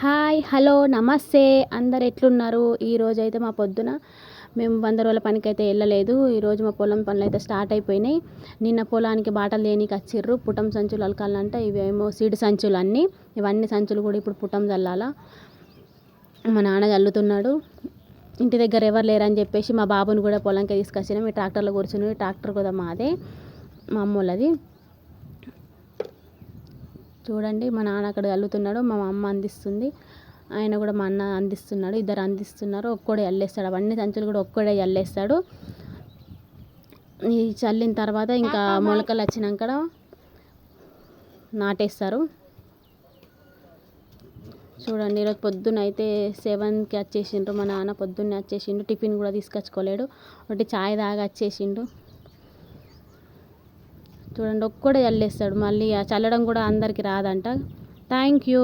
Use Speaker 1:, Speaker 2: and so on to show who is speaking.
Speaker 1: Hi hello నమస్తే అందరు ఎట్లున్నారు? ఈరోజు అయితే మా పొద్దున మేము 100 రోజుల పనికైతే వెళ్ళలేదు. ఈరోజు మా పొలం పనులు అయితే స్టార్ట్ అయిపోయినాయి. నిన్న పొలానికి బాటలు దేనికి వచ్చిర్రు. పుటం సంచులు అలకాలంట. ఇవేమో సీడ్ సంచులు అన్నీ. ఇవన్నీ సంచులు కూడా ఇప్పుడు పుటం చల్లాలా. మా నాన్న చల్లుతున్నాడు. ఇంటి దగ్గర ఎవరు లేరని చెప్పేసి మా బాబుని కూడా పొలంకి తీసుకొచ్చినాం. ఈ ట్రాక్టర్లో కూర్చుని, ట్రాక్టర్ కూడా మాదే, మా అమ్మోళ్ళది. చూడండి మా నాన్న అక్కడ చల్లుతున్నాడు, మా అమ్మ అందిస్తుంది, ఆయన కూడా మా అన్న అందిస్తున్నాడు. ఇద్దరు అందిస్తున్నారు. ఒక్కడే చల్లేస్తాడు. అవన్నీ సంచులు కూడా ఒక్కడే చల్లేస్తాడు. ఈ చల్లిన తర్వాత ఇంకా మొలకలు వచ్చినాక నాటేస్తారు. చూడండి ఈరోజు పొద్దున్న అయితే 7కి వచ్చేసిండ్రు. మా నాన్న పొద్దున్నే వచ్చేసిండు. టిఫిన్ కూడా తీసుకొచ్చుకోలేడు. ఒకటి చాయ్ తాగి వచ్చేసిండు. చూడండి ఒక్కడే చల్లేస్తాడు. మళ్ళీ చల్లడం కూడా అందరికీ రాదంట. Thank you.